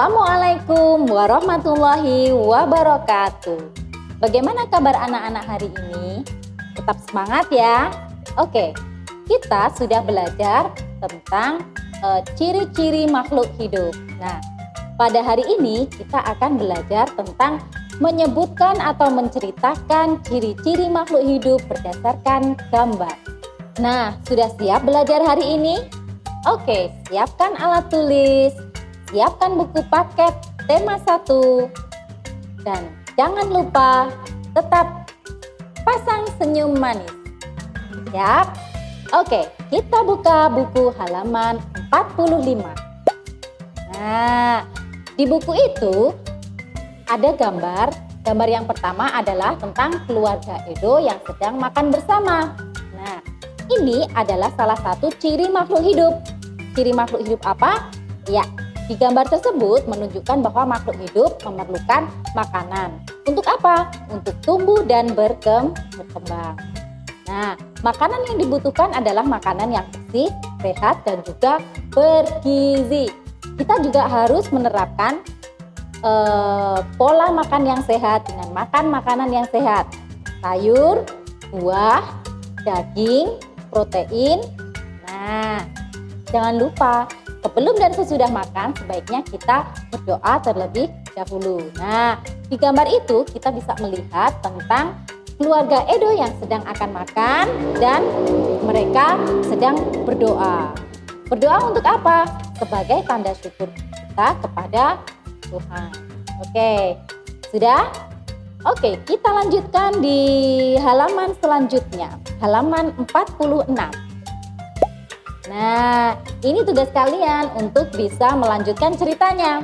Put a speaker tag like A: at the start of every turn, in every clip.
A: Assalamualaikum warahmatullahi wabarakatuh. Bagaimana kabar anak-anak hari ini? Tetap semangat ya. Oke, kita sudah belajar tentang ciri-ciri makhluk hidup. Nah, pada hari ini kita akan belajar tentang menyebutkan atau menceritakan ciri-ciri makhluk hidup berdasarkan gambar. Nah, sudah siap belajar hari ini? Oke, siapkan alat tulis, siapkan buku paket tema 1, dan jangan lupa tetap pasang senyum manis. Siap? Oke, kita buka buku halaman 45. Nah, di buku itu ada gambar. Gambar yang pertama adalah tentang keluarga Edo yang sedang makan bersama. Nah, ini adalah salah satu ciri makhluk hidup. Ciri makhluk hidup apa? Ya, di gambar tersebut menunjukkan bahwa makhluk hidup memerlukan makanan. Untuk apa? Untuk tumbuh dan berkembang. Nah, makanan yang dibutuhkan adalah makanan yang bersih, sehat, dan juga bergizi. Kita juga harus menerapkan pola makan yang sehat dengan makan makanan yang sehat. Sayur, buah, daging, protein. Nah, jangan lupa sebelum dan sesudah makan sebaiknya kita berdoa terlebih dahulu. Nah, di gambar itu kita bisa melihat tentang keluarga Edo yang sedang akan makan dan mereka sedang berdoa. Berdoa untuk apa? Sebagai tanda syukur kita kepada Tuhan. Oke, sudah? Oke, kita lanjutkan di halaman selanjutnya, halaman 46. Nah, ini tugas kalian untuk bisa melanjutkan ceritanya.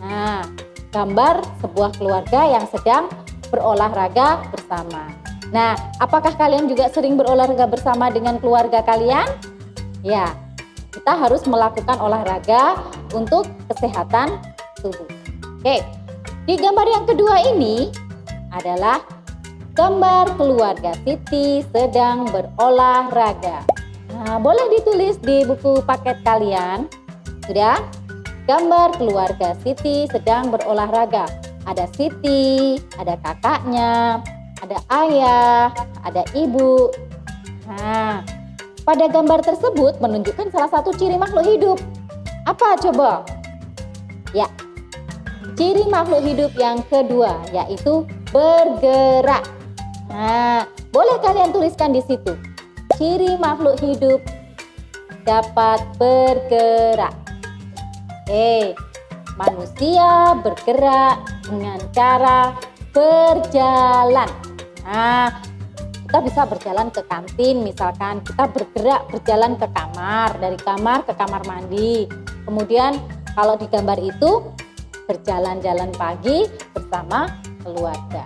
A: Nah, gambar sebuah keluarga yang sedang berolahraga bersama. Nah, apakah kalian juga sering berolahraga bersama dengan keluarga kalian? Ya, kita harus melakukan olahraga untuk kesehatan tubuh. Oke, di gambar yang kedua ini adalah gambar keluarga Siti sedang berolahraga. Nah, boleh ditulis di buku paket kalian. Sudah? Gambar keluarga Siti sedang berolahraga. Ada Siti, ada kakaknya, ada ayah, ada ibu. Nah, pada gambar tersebut menunjukkan salah satu ciri makhluk hidup. Apa coba? Ya, ciri makhluk hidup yang kedua yaitu bergerak. Nah, boleh kalian tuliskan di situ. Ciri makhluk hidup dapat bergerak. Manusia bergerak dengan cara berjalan. Nah, kita bisa berjalan ke kantin, misalkan kita berjalan ke kamar, dari kamar ke kamar mandi. Kemudian kalau di gambar itu berjalan-jalan pagi bersama keluarga.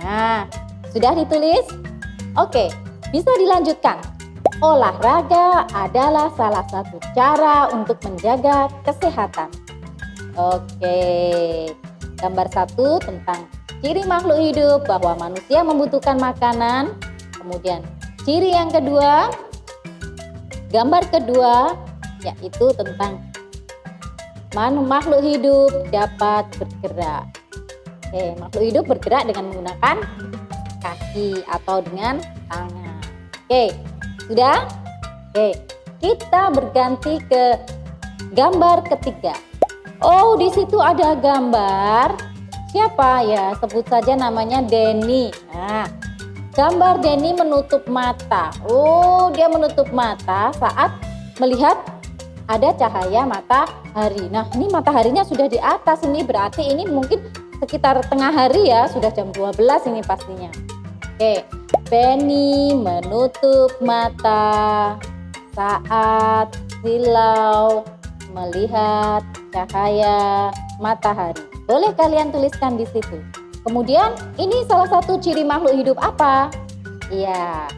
A: Nah, sudah ditulis? Oke. Bisa dilanjutkan. Olahraga adalah salah satu cara untuk menjaga kesehatan. Oke, gambar 1 tentang ciri makhluk hidup bahwa manusia membutuhkan makanan. Kemudian ciri yang kedua, gambar kedua yaitu tentang makhluk hidup dapat bergerak. Makhluk hidup bergerak dengan menggunakan kaki atau dengan tangan. Oke, sudah? Oke, kita berganti ke gambar ketiga. Oh, di situ ada gambar siapa ya? Sebut saja namanya Denny. Nah, gambar Denny menutup mata. Oh, dia menutup mata saat melihat ada cahaya matahari. Nah, ini mataharinya sudah di atas, ini berarti ini mungkin sekitar tengah hari ya, sudah jam 12 ini pastinya. Oke, Penny menutup mata saat silau melihat cahaya matahari. Boleh kalian tuliskan di situ. Kemudian ini salah satu ciri makhluk hidup apa? Iya,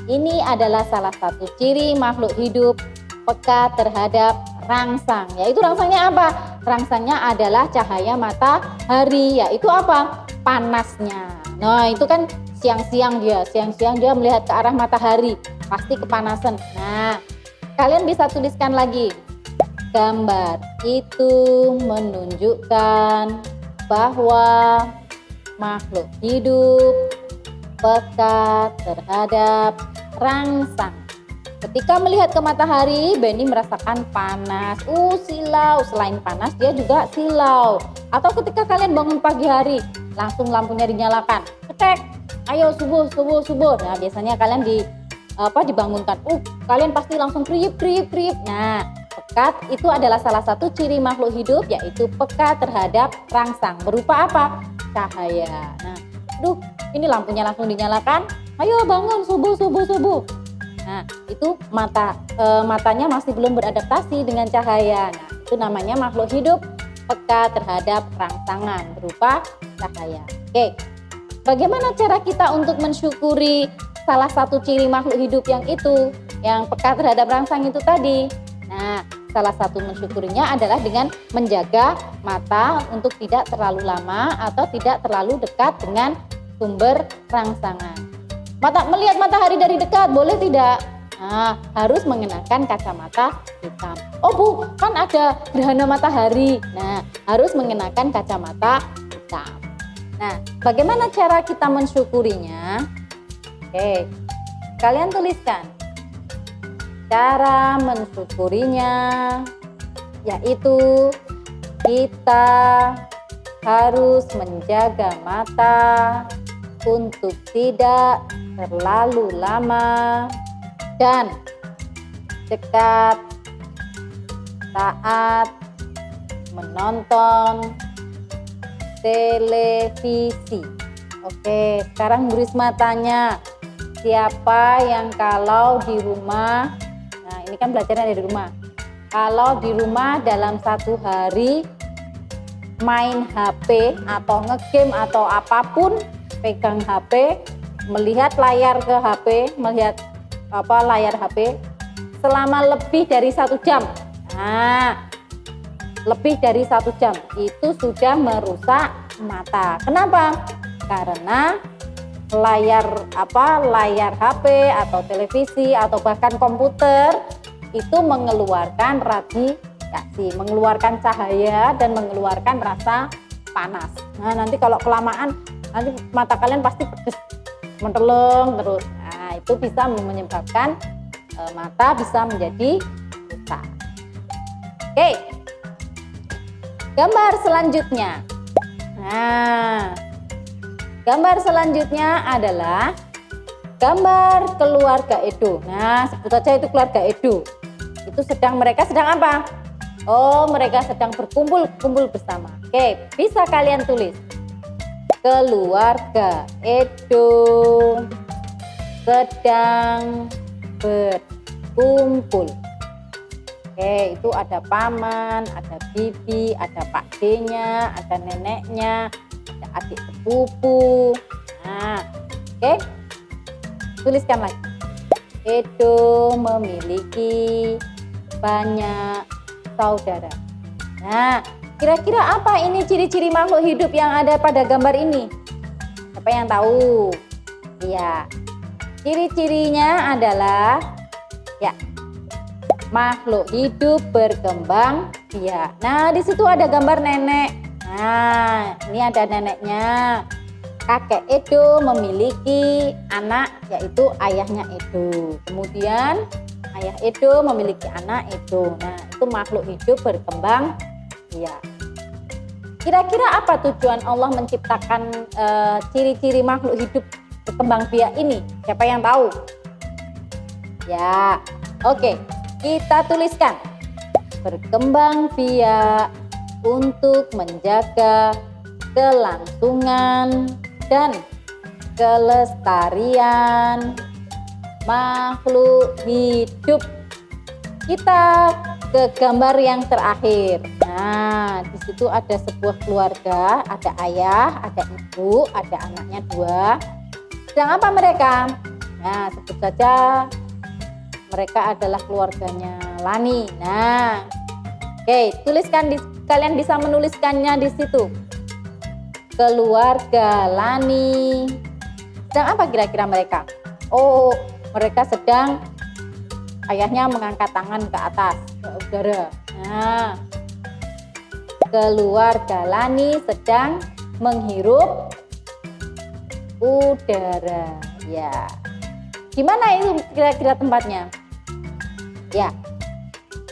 A: ini adalah salah satu ciri makhluk hidup peka terhadap rangsang. Yaitu rangsangnya apa? Rangsangnya adalah cahaya matahari. Yaitu apa? Panasnya. Nah, itu kan siang-siang dia melihat ke arah matahari, pasti kepanasan. Nah, kalian bisa tuliskan lagi gambar itu menunjukkan bahwa makhluk hidup peka terhadap rangsang. Ketika melihat ke matahari, Benny merasakan panas. Silau. Selain panas, dia juga silau. Atau ketika kalian bangun pagi hari, langsung lampunya dinyalakan. Cetek, ayo subuh. Nah, biasanya kalian dibangunkan. Kalian pasti langsung kriip. Nah, pekat itu adalah salah satu ciri makhluk hidup, yaitu peka terhadap rangsang. Berupa apa? Cahaya. Nah, ini lampunya langsung dinyalakan. Ayo bangun, subuh. Nah, itu matanya masih belum beradaptasi dengan cahaya. Nah, itu namanya makhluk hidup peka terhadap rangsangan berupa cahaya. Oke, bagaimana cara kita untuk mensyukuri salah satu ciri makhluk hidup yang peka terhadap rangsang itu tadi? Nah, salah satu mensyukurinya adalah dengan menjaga mata untuk tidak terlalu lama atau tidak terlalu dekat dengan sumber rangsangan. Melihat matahari dari dekat boleh tidak? Nah, harus mengenakan kacamata hitam. Kan ada gerhana matahari. Nah, harus mengenakan kacamata hitam. Nah, bagaimana cara kita mensyukurinya? Oke, kalian tuliskan. Cara mensyukurinya yaitu kita harus menjaga mata untuk tidak terlalu lama dan dekat saat menonton televisi. Oke, sekarang Bu Risma tanya, siapa yang kalau di rumah, nah ini kan belajarnya dari rumah, kalau di rumah dalam satu hari main HP atau ngegame atau apapun, pegang HP, melihat layar ke HP, melihat layar HP selama lebih dari 1 jam. Nah, lebih dari 1 jam itu sudah merusak mata. Kenapa? Karena layar HP atau televisi atau bahkan komputer itu mengeluarkan radiasi, mengeluarkan cahaya dan mengeluarkan rasa panas. Nah, nanti kalau kelamaan nanti mata kalian pasti pedes, menteleng terus. Nah, itu bisa menyebabkan mata bisa menjadi rusak. Oke, gambar selanjutnya. Nah, gambar selanjutnya adalah gambar keluarga Edo. Nah, sebut saja itu keluarga Edo. Itu mereka sedang apa? Mereka sedang berkumpul bersama. Oke, bisa kalian tulis. Keluarga Edo sedang berkumpul. Oke, itu ada paman, ada bibi, ada pak D-nya, ada neneknya, ada adik sepupu. Nah, oke, tuliskan lagi. Edo memiliki banyak saudara. Nah, kira-kira apa ini ciri-ciri makhluk hidup yang ada pada gambar ini? Siapa yang tahu? Iya, ciri-cirinya adalah makhluk hidup berkembang biak. Nah, di situ ada gambar nenek. Nah, ini ada neneknya. Kakek Edo memiliki anak, yaitu ayahnya Edo. Kemudian ayah Edo memiliki anak Edo. Nah, itu makhluk hidup berkembang biak. Kira-kira apa tujuan Allah menciptakan ciri-ciri makhluk hidup berkembang biak ini? Siapa yang tahu? Ya, oke. Kita tuliskan. Berkembang biak untuk menjaga kelangsungan dan kelestarian makhluk hidup. Kita ke gambar yang terakhir. Nah, di situ ada sebuah keluarga, ada ayah, ada ibu, ada anaknya 2. Sedang apa mereka? Nah, sebut saja mereka adalah keluarganya Lani. Nah, oke, tuliskan kalian bisa menuliskannya di situ. Keluarga Lani. Sedang apa kira-kira mereka? Mereka sedang ayahnya mengangkat tangan ke atas, ke udara. Nah, keluarga Lani sedang menghirup udara. Ya, gimana itu kira-kira tempatnya? Ya,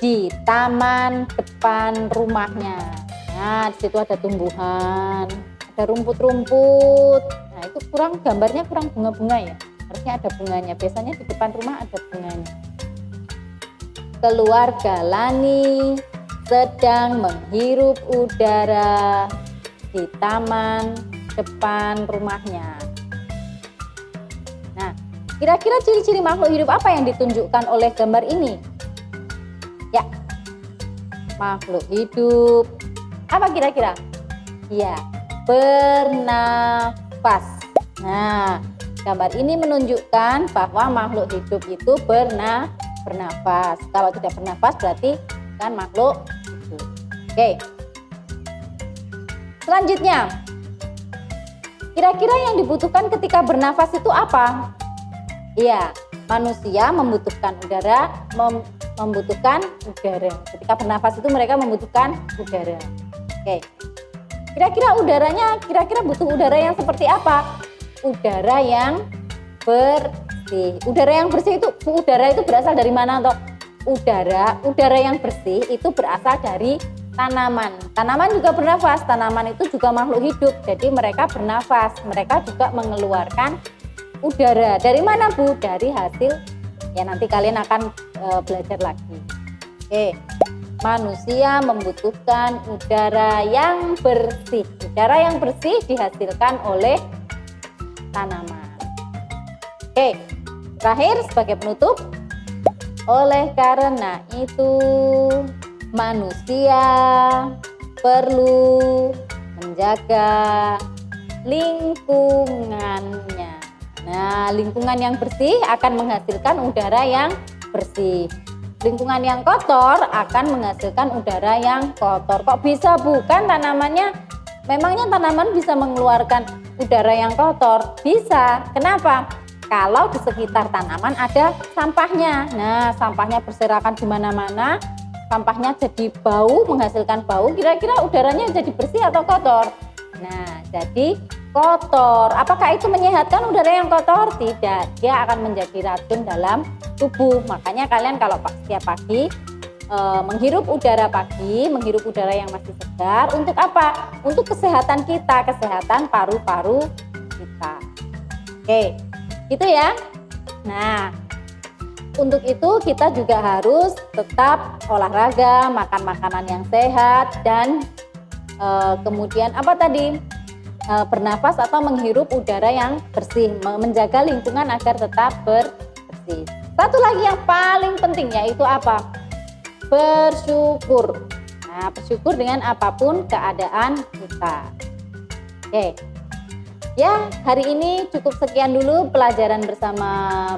A: di taman depan rumahnya. Nah, di situ ada tumbuhan, ada rumput-rumput. Nah, itu gambarnya kurang bunga-bunga ya. Harusnya ada bunganya. Biasanya di depan rumah ada bunganya. Keluarga Lani sedang menghirup udara di taman depan rumahnya. Nah, kira-kira ciri-ciri makhluk hidup apa yang ditunjukkan oleh gambar ini? Ya, makhluk hidup apa kira-kira? Ya, bernafas. Nah, gambar ini menunjukkan bahwa makhluk hidup itu bernafas. Kalau tidak bernafas berarti kan makhluk hidup. Oke. Selanjutnya, kira-kira yang dibutuhkan ketika bernafas itu apa? Iya, manusia membutuhkan udara, membutuhkan udara. Ketika bernafas itu mereka membutuhkan udara. Oke. Kira-kira butuh udara yang seperti apa? Udara yang bersih. Udara yang bersih itu berasal dari mana toh? Udara yang bersih itu berasal dari tanaman. Tanaman juga bernafas. Tanaman itu juga makhluk hidup. Jadi mereka bernafas. Mereka juga mengeluarkan udara. Dari mana Bu? Dari hasil ya nanti kalian akan belajar lagi. Oke. Manusia membutuhkan udara yang bersih. Udara yang bersih dihasilkan oleh tanaman. Oke. Terakhir sebagai penutup, oleh karena itu manusia perlu menjaga lingkungannya. Nah, lingkungan yang bersih akan menghasilkan udara yang bersih. Lingkungan yang kotor akan menghasilkan udara yang kotor. Kok bisa bukan memangnya tanaman bisa mengeluarkan udara yang kotor? Bisa. Kenapa? Kalau di sekitar tanaman ada sampahnya. Nah, sampahnya berserakan di mana-mana, sampahnya jadi bau, menghasilkan bau, kira-kira udaranya jadi bersih atau kotor? Nah, jadi kotor. Apakah itu menyehatkan udara yang kotor? Tidak, dia akan menjadi racun dalam tubuh. Makanya kalian kalau setiap pagi menghirup udara pagi, menghirup udara yang masih segar, untuk apa? Untuk kesehatan kita, kesehatan paru-paru kita. Oke, gitu ya. Nah, untuk itu kita juga harus tetap olahraga, makan makanan yang sehat, dan kemudian apa tadi? Bernafas atau menghirup udara yang bersih, menjaga lingkungan agar tetap bersih. Satu lagi yang paling penting yaitu apa? Bersyukur. Nah, bersyukur dengan apapun keadaan kita. Oke. Ya, hari ini cukup sekian dulu pelajaran bersama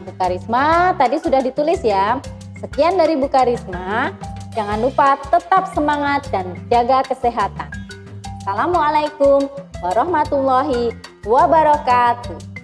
A: Bu Karisma. Tadi sudah ditulis ya. Sekian dari Bu Karisma. Jangan lupa tetap semangat dan jaga kesehatan. Assalamualaikum warahmatullahi wabarakatuh.